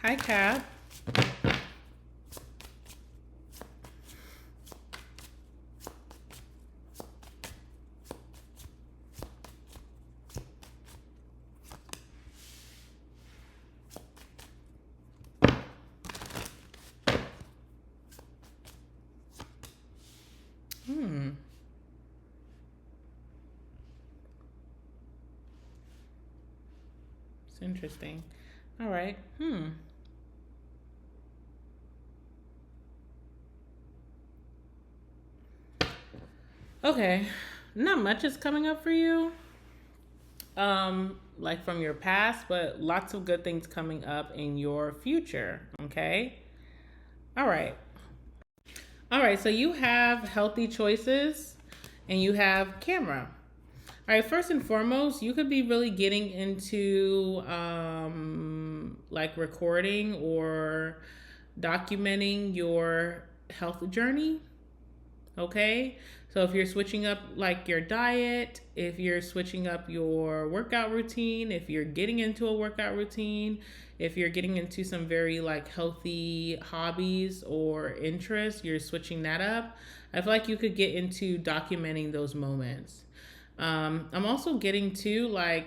Hi, Cap. Hmm. It's interesting. All right. Hmm. Okay. Not much is coming up for you. Like from your past, but lots of good things coming up in your future. Okay. All right. All right. So you have healthy choices and you have camera. All right, first and foremost, you could be really getting into like recording or documenting your health journey. Okay, so if you're switching up like your diet, if you're switching up your workout routine, if you're getting into a workout routine, if you're getting into some very like healthy hobbies or interests, you're switching that up. I feel like you could get into documenting those moments. I'm also getting to like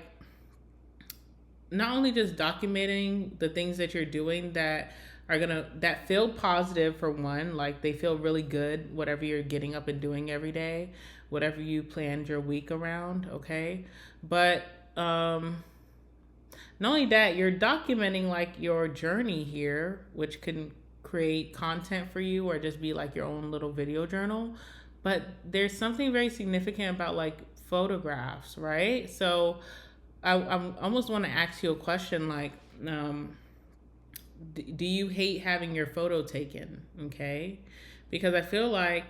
not only just documenting the things that you're doing that are gonna that feel positive for one, like they feel really good, whatever you're getting up and doing every day, whatever you planned your week around, okay? But not only that, you're documenting like your journey here, which can create content for you or just be like your own little video journal. But there's something very significant about like photographs, right? So I almost want to ask you a question like, um, do you hate having your photo taken? Okay. Because I feel like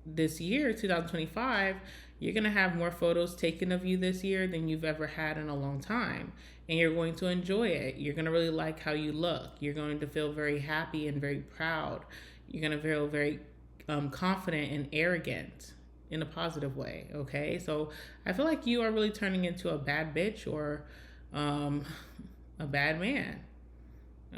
this year, 2025, you're going to have more photos taken of you this year than you've ever had in a long time. And you're going to enjoy it. You're going to really like how you look. You're going to feel very happy and very proud. You're going to feel very confident and arrogant in a positive way. Okay. So I feel like you are really turning into a bad bitch or um, a bad man.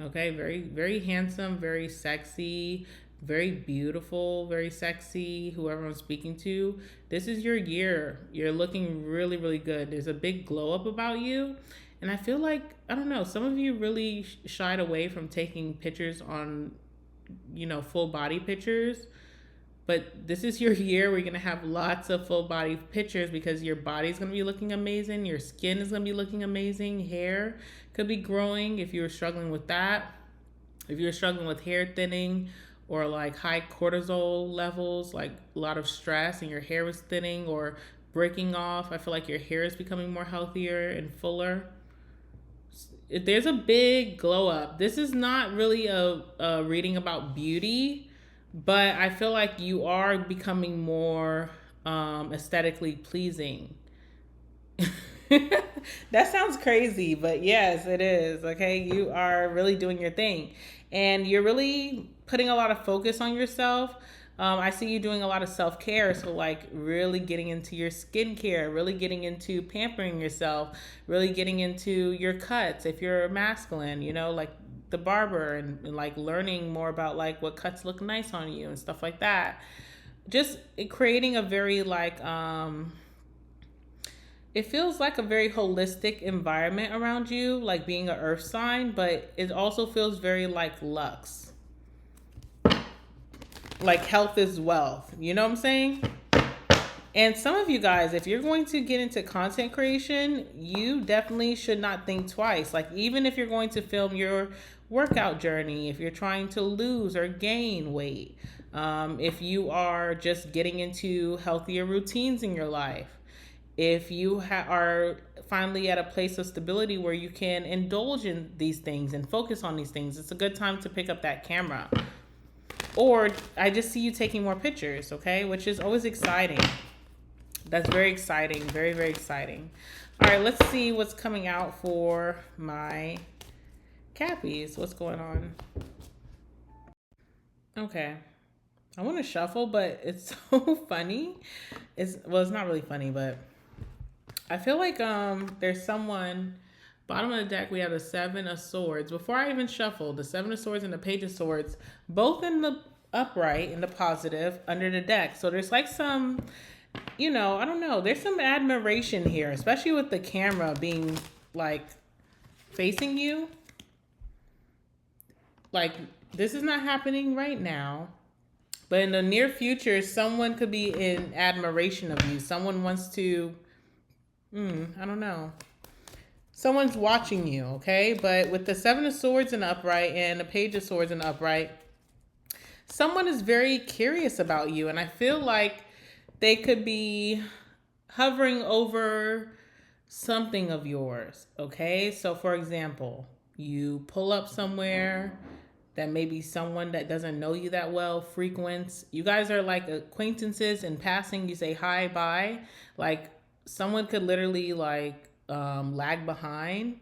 Okay, very very handsome, very sexy, very beautiful, very sexy. Whoever I'm speaking to, this is your year. You're looking really really good. There's a big glow up about you, and I feel like I don't know. Some of you really shied away from taking pictures on, full body pictures, but this is your year where you're gonna have lots of full body pictures because your body's gonna be looking amazing, your skin is gonna be looking amazing, hair could be growing if you're struggling with that. If you're struggling with hair thinning or like high cortisol levels, like a lot of stress and your hair is thinning or breaking off, I feel like your hair is becoming more healthier and fuller. There's a big glow up. This is not really a reading about beauty, but I feel like you are becoming more aesthetically pleasing. That sounds crazy, but yes, it is. Okay, you are really doing your thing, and you're really putting a lot of focus on yourself. I see you doing a lot of self care, so like really getting into your skincare, really getting into pampering yourself, really getting into your cuts. If you're masculine, like the barber and like learning more about like what cuts look nice on you and stuff like that. Just creating a very like it feels like a very holistic environment around you, like being an earth sign, but it also feels very like Lux. Like health is wealth. You know what I'm saying? And some of you guys, if you're going to get into content creation, you definitely should not think twice. Like, even if you're going to film your workout journey, if you're trying to lose or gain weight, if you are just getting into healthier routines in your life, if you are finally at a place of stability where you can indulge in these things and focus on these things, it's a good time to pick up that camera. Or I just see you taking more pictures, okay, which is always exciting. That's very exciting, very very exciting. All right, let's see what's coming out for my cappies. What's going on? Okay, I want to shuffle, but it's so funny. It's not really funny, but I feel like there's someone Bottom of the deck, we have the Seven of Swords. Before I even shuffle, the Seven of Swords and the Page of Swords, both in the upright, in the positive, under the deck. So there's like some, I don't know. There's some admiration here, especially with the camera being like facing you. Like, this is not happening right now. But in the near future, someone could be in admiration of you. Someone wants to, I don't know. Someone's watching you, okay? But with the Seven of Swords in the upright and the Page of Swords in the upright, someone is very curious about you. And I feel like they could be hovering over something of yours, okay? So for example, you pull up somewhere that maybe someone that doesn't know you that well frequents. You guys are like acquaintances in passing. You say hi, bye. Like someone could literally like lag behind.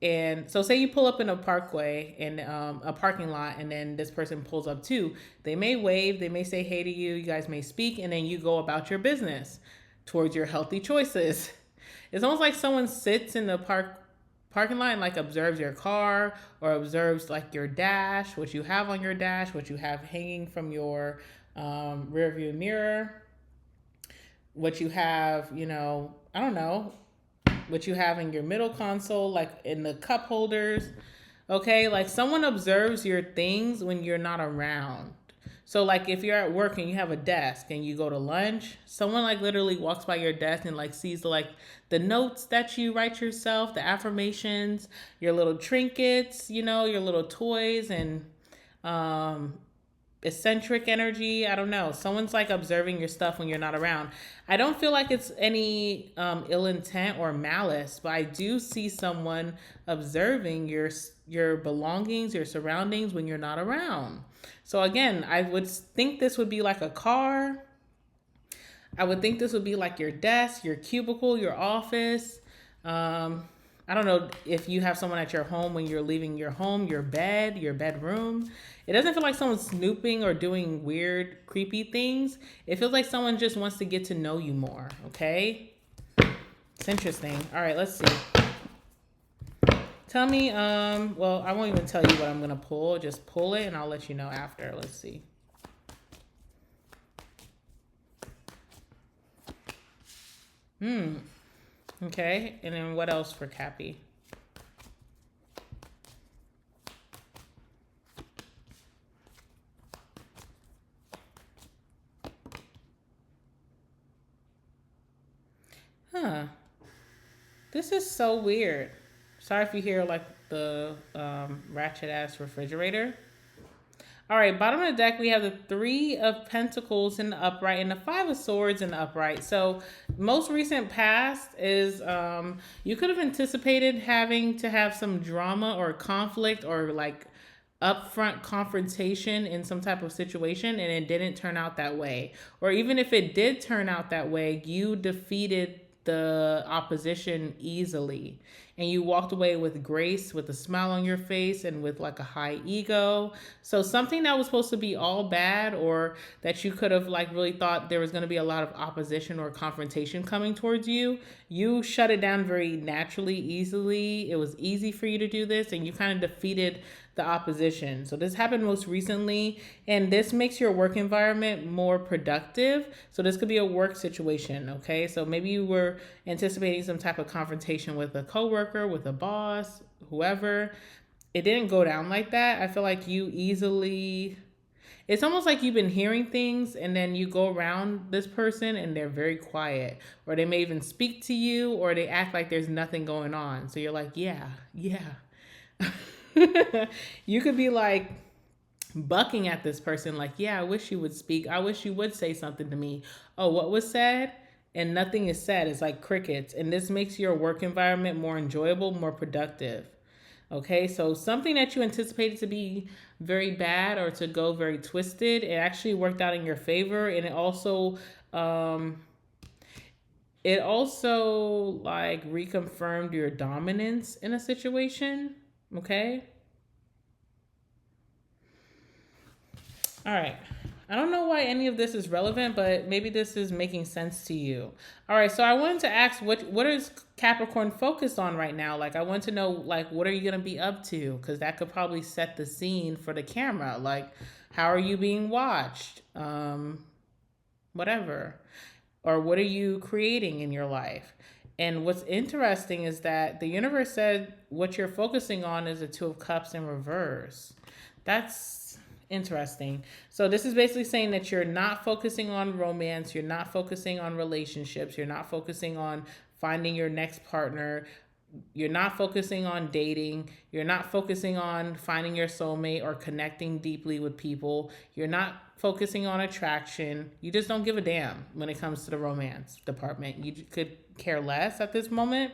And so say you pull up in a parkway and a parking lot, and then this person pulls up too. They may wave, they may say hey to you, you guys may speak, and then you go about your business towards your healthy choices. It's almost like someone sits in the parking lot and like observes your car, or observes like your dash, what you have on your dash, what you have hanging from your rear view mirror, what you have, I don't know, what you have in your middle console, like in the cup holders. Okay, like someone observes your things when you're not around. So like if you're at work and you have a desk and you go to lunch, someone like literally walks by your desk and like sees like the notes that you write yourself, the affirmations, your little trinkets, your little toys, and eccentric energy. I don't know. Someone's like observing your stuff when you're not around. I don't feel like it's any ill intent or malice, but I do see someone observing your belongings, your surroundings when you're not around. So again, I would think this would be like a car. I would think this would be like your desk, your cubicle, your office. I don't know if you have someone at your home when you're leaving your home, your bed, your bedroom. It doesn't feel like someone's snooping or doing weird, creepy things. It feels like someone just wants to get to know you more, okay? It's interesting. All right, let's see. Tell me, well, I won't even tell you what I'm going to pull. Just pull it and I'll let you know after. Let's see. Okay, and then what else for Cappy? This is so weird. Sorry if you hear like the ratchet ass refrigerator. All right, bottom of the deck, we have the Three of Pentacles in the upright and the Five of Swords in the upright. So most recent past is you could have anticipated having to have some drama or conflict or like upfront confrontation in some type of situation, and it didn't turn out that way. Or even if it did turn out that way, you defeated the opposition easily, and you walked away with grace, with a smile on your face, and with like a high ego. So something that was supposed to be all bad, or that you could have like really thought there was going to be a lot of opposition or confrontation coming towards you, you shut it down very naturally, easily. It was easy for you to do this, and you kind of defeated the opposition. So this happened most recently, and this makes your work environment more productive. So this could be a work situation, okay? So maybe you were anticipating some type of confrontation with a coworker, with a boss, whoever. It didn't go down like that. I feel like you easily, it's almost like you've been hearing things and then you go around this person and they're very quiet, or they may even speak to you, or they act like there's nothing going on. So you're like, yeah. You could be like bucking at this person like, yeah, I wish you would speak. I wish you would say something to me. Oh, what was said? And nothing is said. It's like crickets. And this makes your work environment more enjoyable, more productive. Okay, so something that you anticipated to be very bad or to go very twisted, it actually worked out in your favor. And it also like reconfirmed your dominance in a situation. Okay. All right. I don't know why any of this is relevant, but maybe this is making sense to you. All right, so I wanted to ask what is Capricorn focused on right now? Like I want to know like what are you going to be up to cuz that could probably set the scene for the camera. Like how are you being watched? Whatever. Or what are you creating in your life? And what's interesting is that the universe said what you're focusing on is the Two of Cups in reverse. That's interesting. So this is basically saying that you're not focusing on romance, you're not focusing on relationships, you're not focusing on finding your next partner, you're not focusing on dating, you're not focusing on finding your soulmate or connecting deeply with people, you're not focusing on attraction. You just don't give a damn when it comes to the romance department. You could care less at this moment.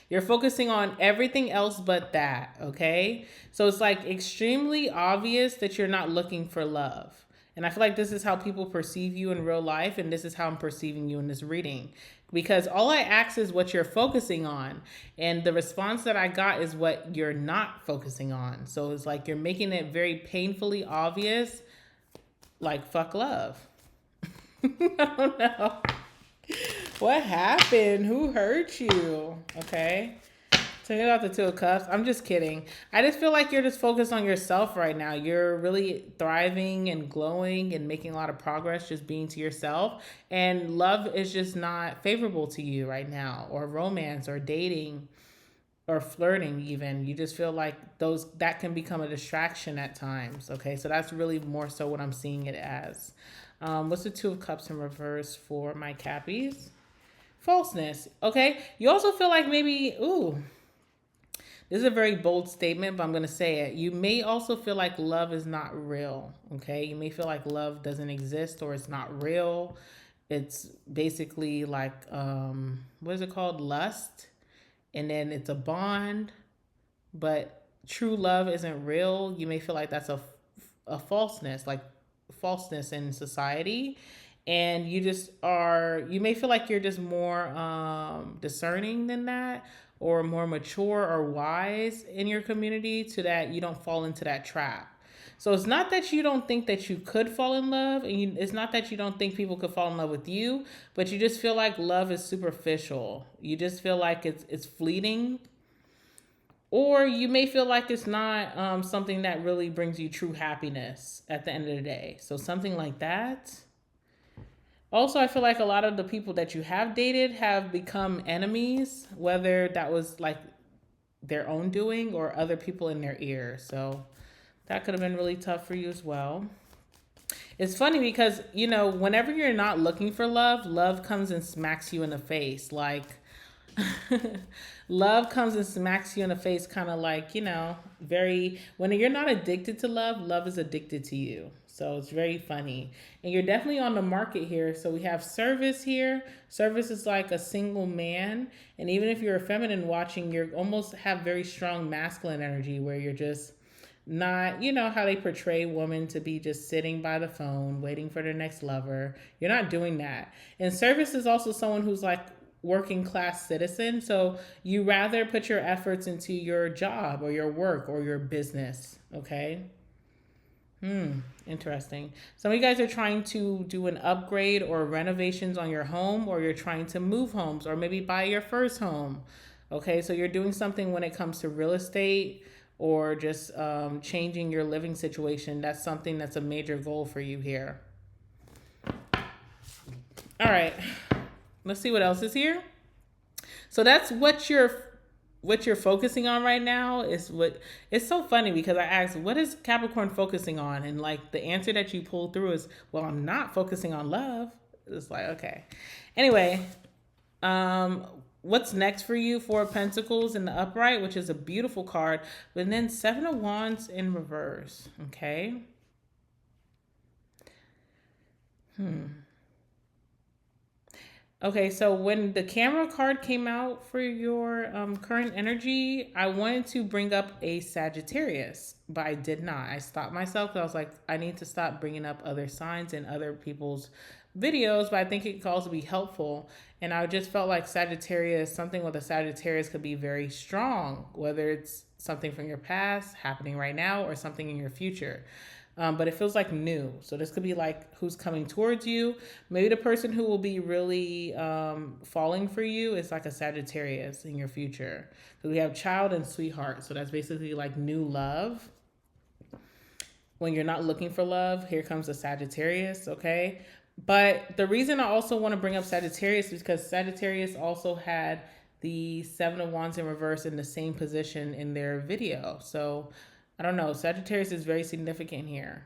You're focusing on everything else but that, okay? So it's like extremely obvious that you're not looking for love. And I feel like this is how people perceive you in real life, and this is how I'm perceiving you in this reading. Because all I ask is what you're focusing on, and the response that I got is what you're not focusing on. So it's like you're making it very painfully obvious, like fuck love. I don't know. What happened? Who hurt you? Okay. So you got the Two of Cups. I'm just kidding. I just feel like you're just focused on yourself right now. You're really thriving and glowing and making a lot of progress just being to yourself. And love is just not favorable to you right now, or romance or dating or flirting even. You just feel like those that can become a distraction at times. Okay. So that's really more so what I'm seeing it as. What's the Two of Cups in reverse for my Cappies? Falseness. Okay. You also feel like maybe, this is a very bold statement, but I'm going to say it. You may also feel like love is not real. Okay. You may feel like love doesn't exist or it's not real. It's basically like, what is it called? Lust. And then it's a bond, but true love isn't real. You may feel like that's a falseness, like falseness in society. And you may feel like you're just more discerning than that, or more mature or wise in your community, to that you don't fall into that trap. So it's not that you don't think that you could fall in love, and it's not that you don't think people could fall in love with you, but you just feel like love is superficial. You just feel like it's fleeting, or you may feel like it's not something that really brings you true happiness at the end of the day. So something like that. Also, I feel like a lot of the people that you have dated have become enemies, whether that was like their own doing or other people in their ear. So that could have been really tough for you as well. It's funny because, whenever you're not looking for love, love comes and smacks you in the face. Like, love comes and smacks you in the face, kind of like, when you're not addicted to love, love is addicted to you. So it's very funny. And you're definitely on the market here. So we have service here. Service is like a single man. And even if you're a feminine watching, you almost have very strong masculine energy where you're just not, how they portray women to be just sitting by the phone, waiting for their next lover. You're not doing that. And service is also someone who's like working class citizen. So you rather put your efforts into your job or your work or your business. Okay. Interesting. Some of you guys are trying to do an upgrade or renovations on your home, or you're trying to move homes, or maybe buy your first home. Okay, so you're doing something when it comes to real estate, or just changing your living situation. That's something that's a major goal for you here. All right, let's see what else is here. So that's what you're focusing on right now. It's so funny because I asked, what is Capricorn focusing on? And like the answer that you pulled through is, well, I'm not focusing on love. It's like, okay. Anyway, what's next for you? Four of Pentacles in the upright, which is a beautiful card, but then Seven of Wands in reverse. Okay. Okay, so when the camera card came out for your current energy, I wanted to bring up a Sagittarius, but I did not. I stopped myself because I was like, I need to stop bringing up other signs in other people's videos, but I think it could also be helpful. And I just felt like Sagittarius, something with a Sagittarius could be very strong, whether it's something from your past happening right now or something in your future. but it feels like new. So this could be like who's coming towards you. Maybe the person who will be really falling for you is like a Sagittarius in your future. So we have child and sweetheart. So that's basically like new love. When you're not looking for love, here comes a Sagittarius, okay? But the reason I also want to bring up Sagittarius is because Sagittarius also had the Seven of Wands in reverse in the same position in their video. So I don't know. Sagittarius is very significant here.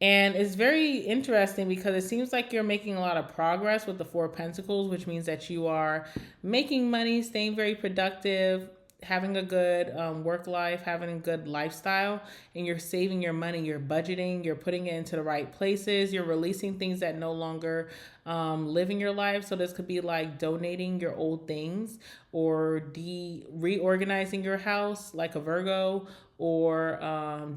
And it's very interesting because it seems like you're making a lot of progress with the Four of Pentacles, which means that you are making money, staying very productive, having a good work life, having a good lifestyle, and you're saving your money, you're budgeting, you're putting it into the right places, you're releasing things that no longer live in your life. So this could be like donating your old things or reorganizing your house like a Virgo, or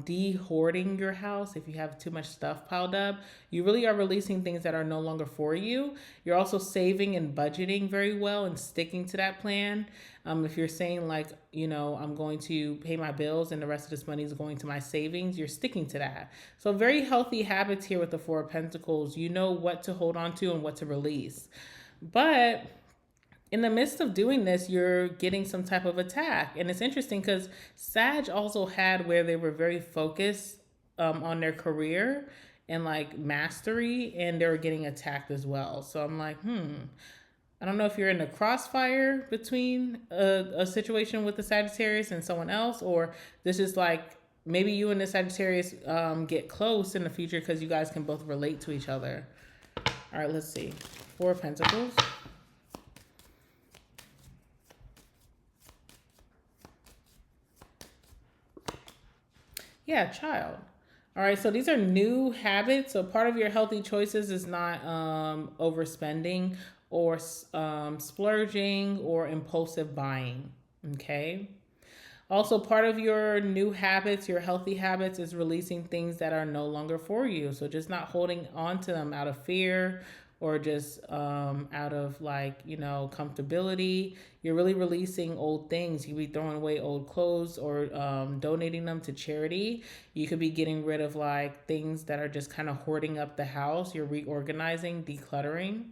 de-hoarding your house if you have too much stuff piled up. You really are releasing things that are no longer for you. You're also saving and budgeting very well and sticking to that plan. If you're saying like, I'm going to pay my bills and the rest of this money is going to my savings, you're sticking to that. So very healthy habits here with the Four of Pentacles. You know what to hold on to and what to release. But in the midst of doing this, you're getting some type of attack. And it's interesting because Sag also had where they were very focused on their career and like mastery, and they were getting attacked as well. So I'm like, I don't know if you're in a crossfire between a situation with the Sagittarius and someone else, or this is like maybe you and the Sagittarius get close in the future because you guys can both relate to each other. All right, let's see. Four of Pentacles. Yeah, child. All right, so these are new habits. So part of your healthy choices is not overspending or splurging or impulsive buying, okay? Also, part of your new habits, your healthy habits, is releasing things that are no longer for you. So just not holding on to them out of fear or just out of comfortability. You're really releasing old things. You could be throwing away old clothes or donating them to charity. You could be getting rid of like things that are just kind of hoarding up the house. You're reorganizing, decluttering.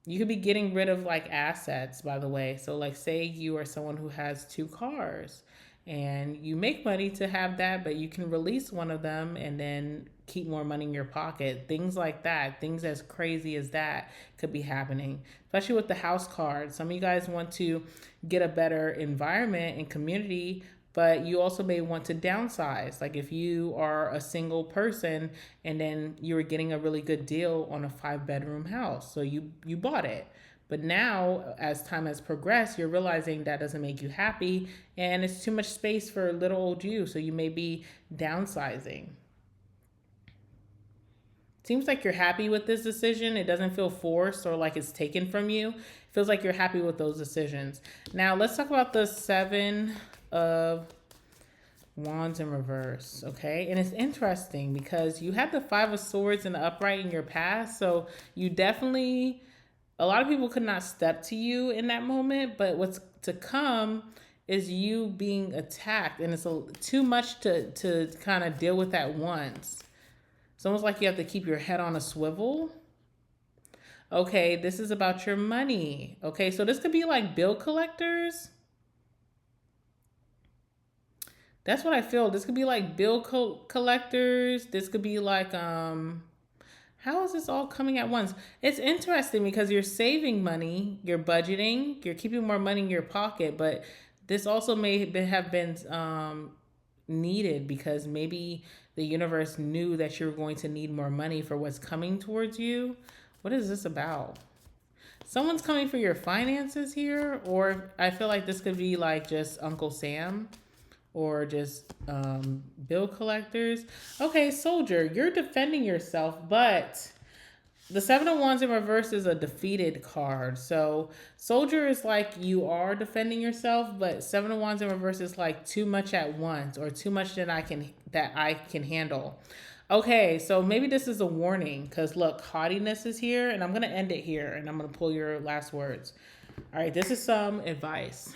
You could be getting rid of like assets, by the way. So like say you are someone who has 2 cars and you make money to have that, but you can release one of them and then keep more money in your pocket. Things like that, things as crazy as that could be happening, especially with the house card. Some of you guys want to get a better environment and community, but you also may want to downsize. Like if you are a single person and then you were getting a really good deal on a 5-bedroom house, so you bought it. But now, as time has progressed, you're realizing that doesn't make you happy and it's too much space for little old you. So you may be downsizing. Seems like you're happy with this decision. It doesn't feel forced or like it's taken from you. It feels like you're happy with those decisions. Now, let's talk about the 7 of Wands in reverse, okay? And it's interesting because you had the 5 of Swords in the upright in your past. So you definitely... a lot of people could not step to you in that moment, but what's to come is you being attacked, and it's too much to kind of deal with at once. It's almost like you have to keep your head on a swivel. Okay, this is about your money. Okay, so this could be like bill collectors. That's what I feel. This could be like bill collectors. This could be like how is this all coming at once? It's interesting because you're saving money, you're budgeting, you're keeping more money in your pocket, but this also may have been needed because maybe the universe knew that you're going to need more money for what's coming towards you. What is this about? Someone's coming for your finances here, or I feel like this could be like just Uncle Sam. Or just bill collectors. Okay, soldier, you're defending yourself, but the 7 of Wands in reverse is a defeated card. So soldier is like you are defending yourself, but 7 of Wands in reverse is like too much at once or too much that I can handle. Okay, so maybe this is a warning because look, haughtiness is here, and I'm going to end it here, and I'm going to pull your last words. All right, this is some advice.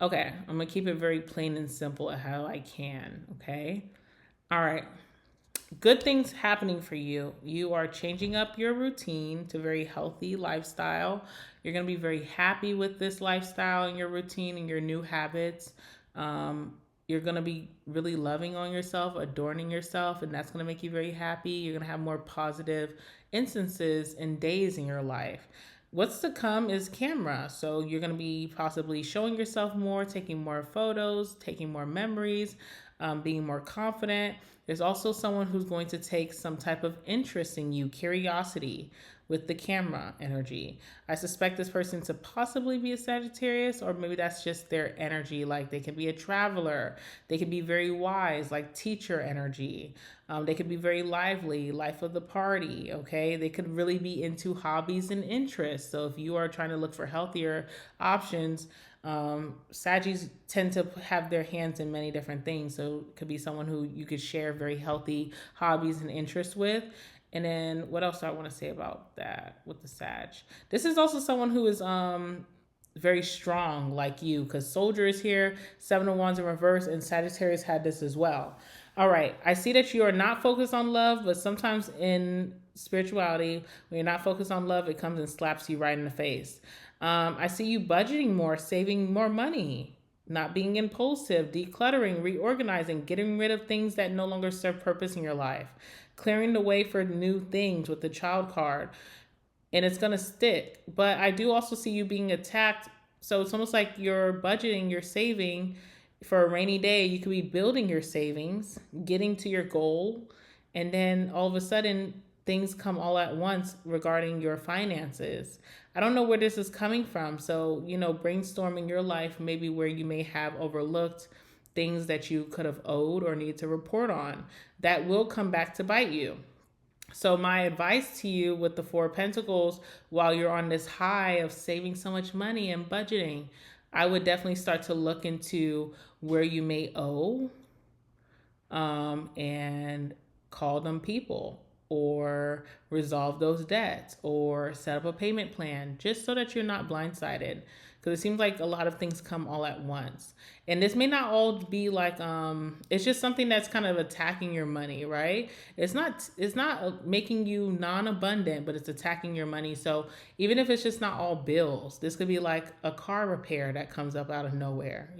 Okay, I'm gonna keep it very plain and simple at how I can. Okay. All right. Good things happening for you. You are changing up your routine to very healthy lifestyle. You're going to be very happy with this lifestyle and your routine and your new habits. You're going to be really loving on yourself, adorning yourself, and that's going to make you very happy. You're going to have more positive instances and days in your life. What's to come is camera. So you're going to be possibly showing yourself more, taking more photos, taking more memories, being more confident. There's also someone who's going to take some type of interest in you, curiosity with the camera energy. I suspect this person to possibly be a Sagittarius, or maybe that's just their energy. Like they can be a traveler, they can be very wise, like teacher energy. They could be very lively, life of the party. Okay, they could really be into hobbies and interests. So if you are trying to look for healthier options, Saggies tend to have their hands in many different things. So it could be someone who you could share very healthy hobbies and interests with. And then what else do I want to say about that with the Sag? This is also someone who is very strong like you, because Soldier is here, Seven of Wands in reverse, and Sagittarius had this as well. All right, I see that you are not focused on love, but sometimes in spirituality, when you're not focused on love, it comes and slaps you right in the face. I see you budgeting more, saving more money, not being impulsive, decluttering, reorganizing, getting rid of things that no longer serve purpose in your life, clearing the way for new things with the child card. And it's going to stick. But I do also see you being attacked. So it's almost like you're budgeting, you're saving for a rainy day. You could be building your savings, getting to your goal, and then all of a sudden things come all at once regarding your finances. I don't know where this is coming from. So, brainstorming your life, maybe where you may have overlooked things that you could have owed or need to report on. That will come back to bite you. So, my advice to you with the Four of Pentacles, while you're on this high of saving so much money and budgeting, I would definitely start to look into where you may owe, and call them people, or resolve those debts, or set up a payment plan, just so that you're not blindsided. Because it seems like a lot of things come all at once. And this may not all be like, it's just something that's kind of attacking your money, right? It's not making you non-abundant, but it's attacking your money. So even if it's just not all bills, this could be like a car repair that comes up out of nowhere.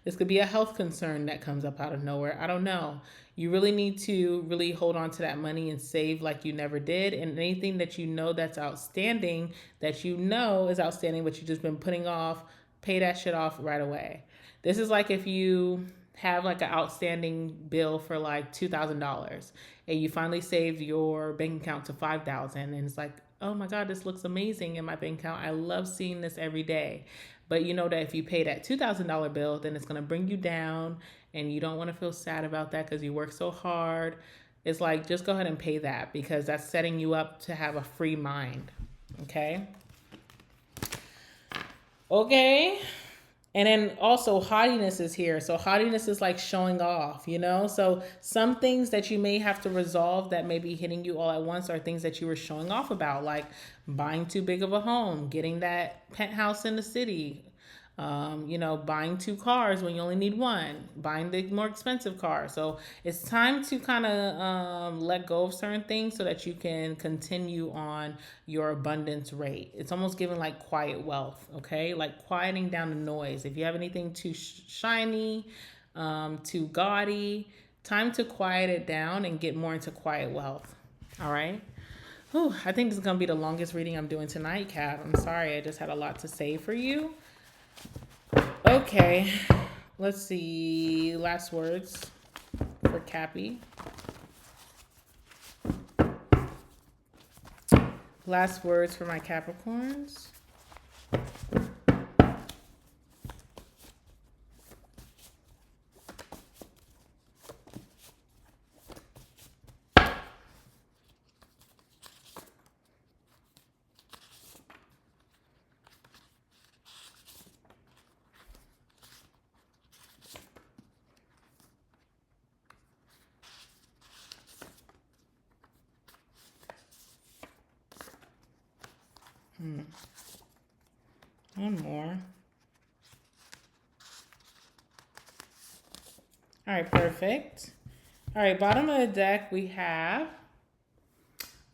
This could be a health concern that comes up out of nowhere. I don't know. You really need to really hold on to that money and save like you never did. And anything that that's outstanding, that is outstanding, but you've just been putting off, pay that shit off right away. This is like if you have like an outstanding bill for like $2,000 and you finally saved your bank account to $5,000, and it's like, oh my God, this looks amazing in my bank account. I love seeing this every day. But you know that if you pay that $2,000 bill, then it's going to bring you down, and you don't want to feel sad about that because you work so hard. It's like, just go ahead and pay that, because that's setting you up to have a free mind. Okay? Okay. And then also haughtiness is here. So haughtiness is like showing off, So some things that you may have to resolve that may be hitting you all at once are things that you were showing off about, like buying too big of a home, getting that penthouse in the city, buying two cars when you only need one, buying the more expensive car. So it's time to kind of let go of certain things so that you can continue on your abundance rate. It's almost giving like quiet wealth, okay? Like quieting down the noise. If you have anything too shiny, too gaudy, time to quiet it down and get more into quiet wealth. All right? Whew, I think this is going to be the longest reading I'm doing tonight, Kat. I'm sorry. I just had a lot to say for you. Okay, let's see. Last words for Cappy. Last words for my Capricorns. One more. All right, perfect. All right, bottom of the deck we have,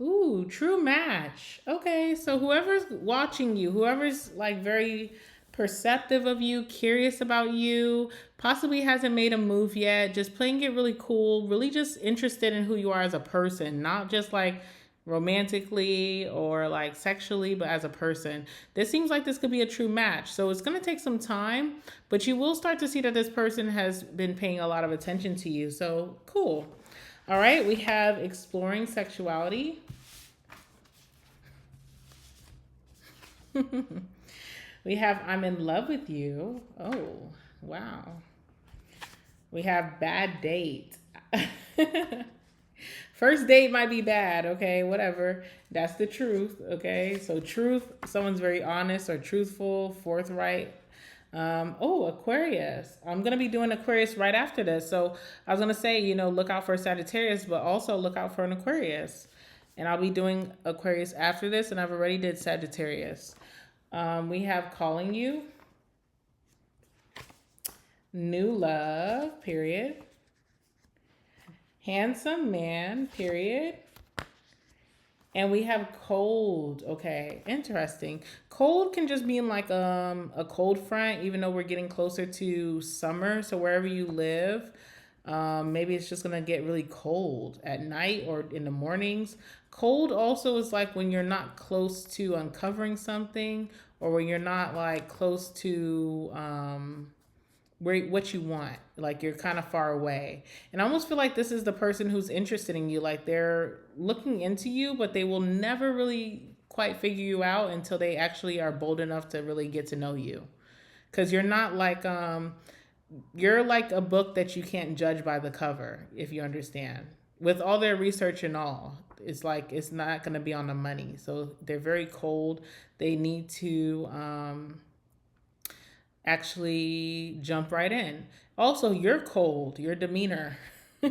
ooh, true match. Okay, so whoever's watching you, whoever's like very perceptive of you, curious about you, possibly hasn't made a move yet, just playing it really cool, really just interested in who you are as a person, not just like romantically or like sexually, but as a person. This seems like this could be a true match. So it's going to take some time, but you will start to see that this person has been paying a lot of attention to you. So cool. All right, we have exploring sexuality. We have I'm in love with you. Oh, wow. We have bad date. First date might be bad, okay? Whatever. That's the truth, okay? So, truth, someone's very honest or truthful, forthright. Oh, Aquarius. I'm going to be doing Aquarius right after this. So, I was going to say, look out for Sagittarius, but also look out for an Aquarius. And I'll be doing Aquarius after this, and I've already did Sagittarius. We have calling you, new love, period. Handsome man, period. And we have cold. Okay, interesting. Cold can just mean like a cold front, even though we're getting closer to summer. So wherever you live, maybe it's just gonna get really cold at night or in the mornings. Cold also is like when you're not close to uncovering something, or when you're not like close to what you want, like you're kind of far away. And I almost feel like this is the person who's interested in you, like they're looking into you, but they will never really quite figure you out until they actually are bold enough to really get to know you, because you're like a book that you can't judge by the cover, if you understand, with all their research and all. It's like it's not going to be on the money. So they're very cold. They need to actually jump right in. Also, you're cold, your demeanor. All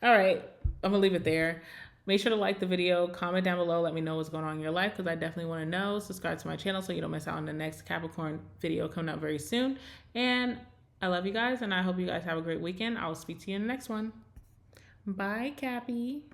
right, I'm gonna leave it there. Make sure to like the video, comment down below, let me know what's going on in your life, because I definitely want to know. Subscribe to my channel so you don't miss out on the next Capricorn video coming out very soon. And I love you guys, and I hope you guys have a great weekend. I will speak to you in the next one. Bye, Cappy.